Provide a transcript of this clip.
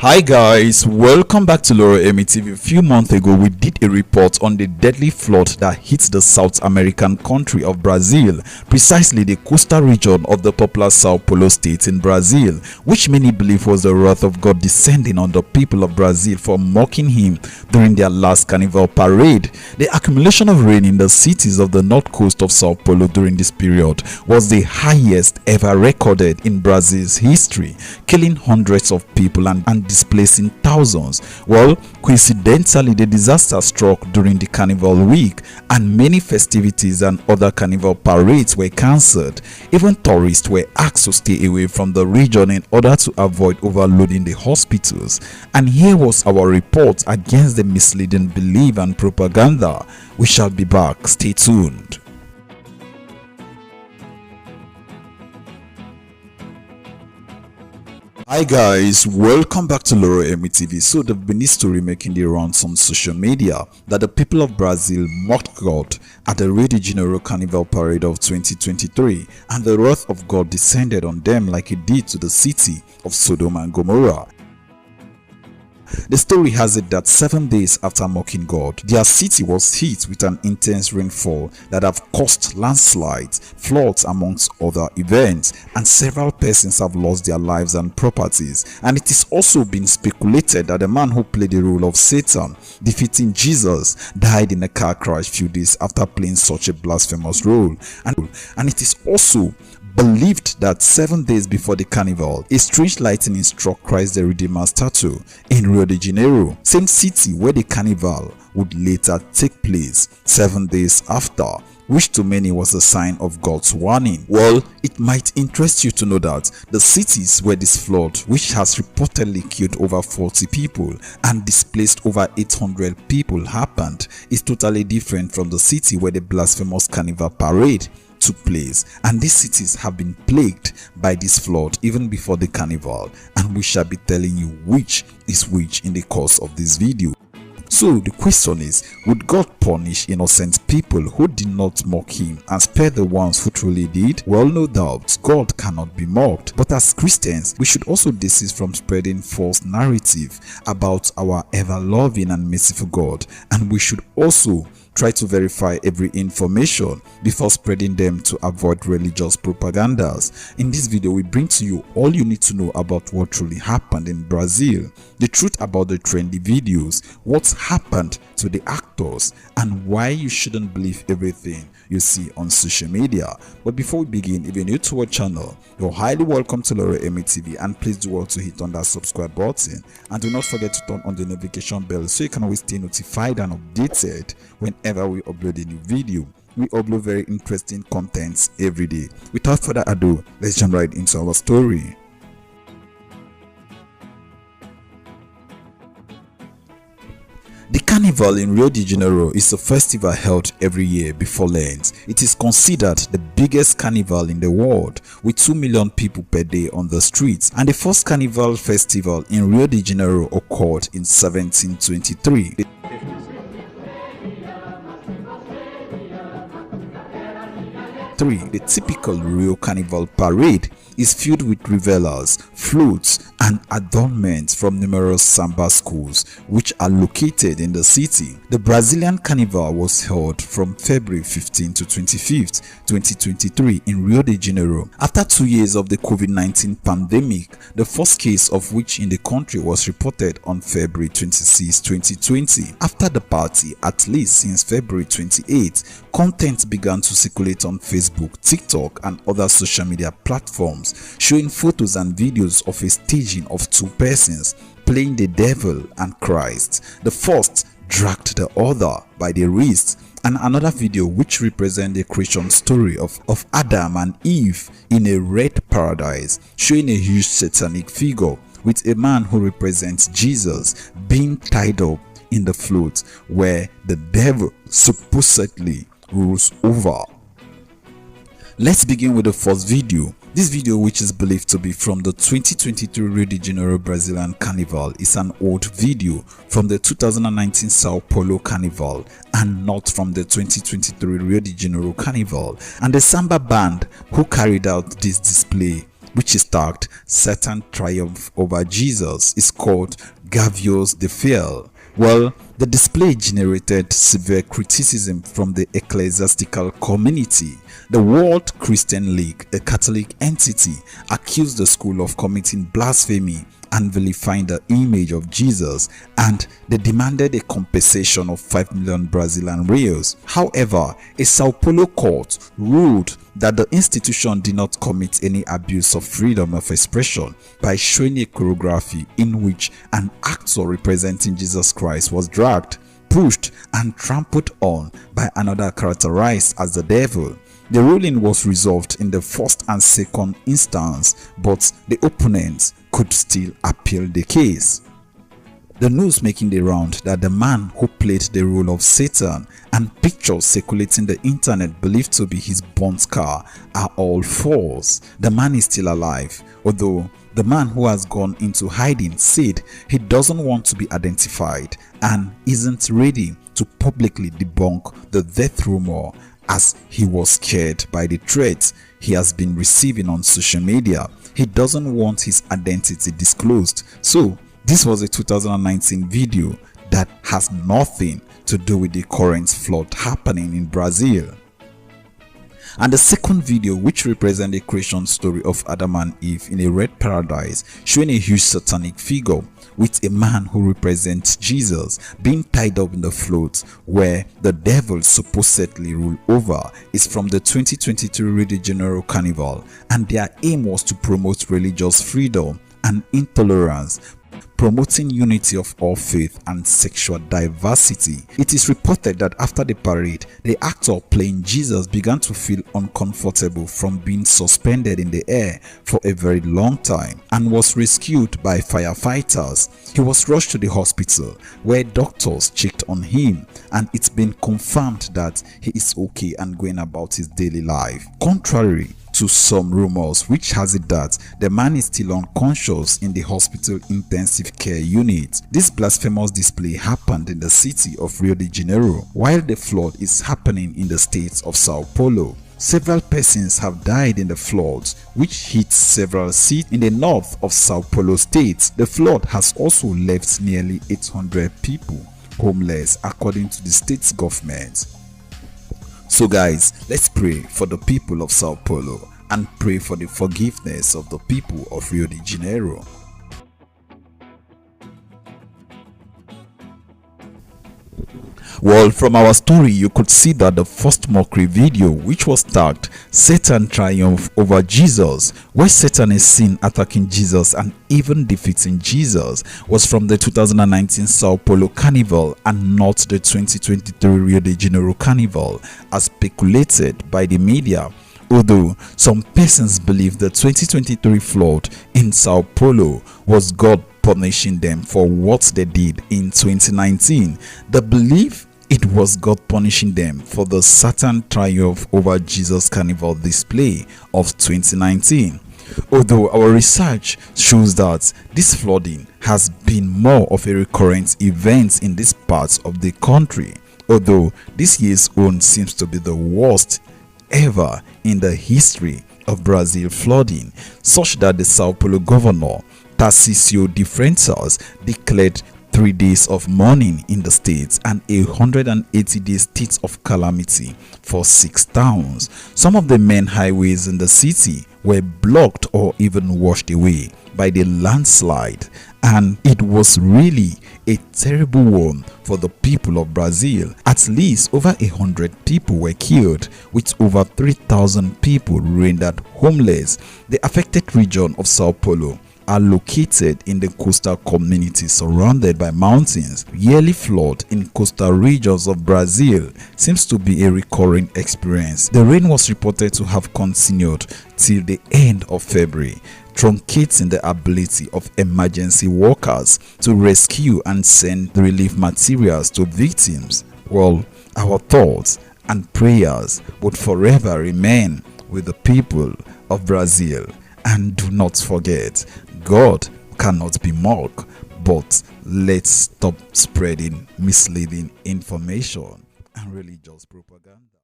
Hi guys, welcome back to Loro Emi TV. A few months ago we did a report on the deadly flood that hit the South American country of Brazil, precisely the coastal region of the popular Sao Paulo state in Brazil, which many believe was the wrath of God descending on the people of Brazil for mocking him during their last Carnival parade. The accumulation of rain in the cities of the north coast of Sao Paulo during this period was the highest ever recorded in Brazil's history, killing hundreds of people and displacing thousands. Well, coincidentally, the disaster struck during the Carnival week, and many festivities and other Carnival parades were cancelled. Even tourists were asked to stay away from the region in order to avoid overloading the hospitals. And here was our report against the misleading belief and propaganda. We shall be back. Stay tuned. Hi guys, welcome back to Loro Emi TV. So there's been a story making the rounds on social media that the people of Brazil mocked God at the Rio De Janeiro Carnival parade of 2023, and the wrath of God descended on them like it did to the city of Sodom and Gomorrah. The story has it that 7 days after mocking God, their city was hit with an intense rainfall that have caused landslides, floods amongst other events, and several persons have lost their lives and properties. And it is also been speculated that the man who played the role of Satan, defeating Jesus, died in a car crash few days after playing such a blasphemous role. And it is also believed that 7 days before the carnival, a strange lightning struck Christ the Redeemer statue in Rio de Janeiro, same city where the carnival would later take place 7 days after, which to many was a sign of God's warning. Well, it might interest you to know that the cities where this flood, which has reportedly killed over 40 people and displaced over 800 people, happened, is totally different from the city where the blasphemous carnival parade took place. And these cities have been plagued by this flood even before the carnival, and we shall be telling you which is which in the course of this video. So the question is, would God punish innocent people who did not mock him and spare the ones who truly did? Well, no doubt God cannot be mocked, but as Christians we should also desist from spreading false narrative about our ever-loving and merciful God, and we should also try to verify every information before spreading them to avoid religious propagandas. In this video, we bring to you all you need to know about what truly happened in Brazil, the truth about the trendy videos, what's happened to the actors, and why you shouldn't believe everything you see on social media. But before we begin, if you're new to our channel, you're highly welcome to Loro Emi TV, and please do well to hit on that subscribe button, and do not forget to turn on the notification bell so you can always stay notified and updated whenever we upload a new video. We upload very interesting contents every day. Without further ado, let's jump right into our story. The Carnival in Rio de Janeiro is a festival held every year before Lent. It is considered the biggest carnival in the world, with 2 million people per day on the streets, and the first Carnival festival in Rio de Janeiro occurred in 1723. The typical Rio Carnival parade is filled with revelers, floats, and adornments from numerous samba schools which are located in the city. The Brazilian Carnival was held from February 15 to 25th, 2023 in Rio de Janeiro. After 2 years of the COVID-19 pandemic, the first case of which in the country was reported on February 26, 2020. After the party, at least since February 28, content began to circulate on Facebook, TikTok, and other social media platforms showing photos and videos of a staging of two persons playing the devil and Christ. The first dragged the other by the wrist, and another video which represents the creation story of Adam and Eve in a red paradise, showing a huge satanic figure with a man who represents Jesus being tied up in the float where the devil supposedly rules over. Let's begin with the first video. This video, which is believed to be from the 2023 Rio de Janeiro Brazilian Carnival, is an old video from the 2019 Sao Paulo Carnival and not from the 2023 Rio de Janeiro Carnival. And the samba band who carried out this display which is tagged Satan Triumph Over Jesus, is called Gavios de Fiel. Well, the display generated severe criticism from the ecclesiastical community. The World Christian League, a Catholic entity, accused the school of committing blasphemy and vilifying the image of Jesus, and they demanded a compensation of 5 million Brazilian reals. However, a Sao Paulo court ruled that the institution did not commit any abuse of freedom of expression by showing a choreography in which an actor representing Jesus Christ was dragged, pushed, and trampled on by another characterized as the devil. The ruling was resolved in the first and second instance, but the opponents could still appeal the case. The news making the round that the man who played the role of Satan and pictures circulating the internet believed to be his Bond car are all false. The man is still alive, although the man who has gone into hiding said he doesn't want to be identified and isn't ready to publicly debunk the death rumor, as he was scared by the threats he has been receiving on social media. He doesn't want his identity disclosed. So this was a 2019 video that has nothing to do with the current flood happening in Brazil. And the second video, which represents the creation story of Adam and Eve in a red paradise, showing a huge satanic figure with a man who represents Jesus being tied up in the float where the devil supposedly ruled over, is from the 2023 Rio De Janeiro Carnival, and their aim was to promote religious freedom and intolerance, promoting unity of all faith and sexual diversity. It is reported that after the parade, the actor playing Jesus began to feel uncomfortable from being suspended in the air for a very long time and was rescued by firefighters. He was rushed to the hospital where doctors checked on him, and it's been confirmed that he is okay and going about his daily life. Contrary to some rumors which has it that the man is still unconscious in the hospital intensive care unit. This blasphemous display happened in the city of Rio de Janeiro while the flood is happening in the state of Sao Paulo. Several persons have died in the floods which hit several cities in the north of Sao Paulo state. The flood has also left nearly 800 people homeless according to the state's government. So guys, let's pray for the people of Sao Paulo and pray for the forgiveness of the people of Rio de Janeiro. Well, from our story, you could see that the first mockery video, which was tagged Satan Triumph Over Jesus, where Satan is seen attacking Jesus and even defeating Jesus, was from the 2019 Sao Paulo Carnival and not the 2023 Rio de Janeiro Carnival, as speculated by the media. Although some persons believe the 2023 flood in Sao Paulo was God punishing them for what they did in 2019. The belief it was God punishing them for the Satan Triumph Over Jesus Carnival display of 2019. Although our research shows that this flooding has been more of a recurrent event in this part of the country, although this year's own seems to be the worst ever in the history of Brazil flooding, such that the Sao Paulo governor Tarcísio de Freitas declared 3 days of mourning in the state and 180-day state of calamity for 6 towns. Some of the main highways in the city were blocked or even washed away by the landslide, and it was really a terrible one for the people of Brazil. At least over 100 people were killed, with over 3,000 people rendered homeless. The affected region of Sao Paulo are located in the coastal community surrounded by mountains. Yearly flood in coastal regions of Brazil seems to be a recurring experience. The rain was reported to have continued till the end of February, truncating the ability of emergency workers to rescue and send relief materials to victims. Well, our thoughts and prayers would forever remain with the people of Brazil. And do not forget, God cannot be mocked, but let's stop spreading misleading information and religious propaganda.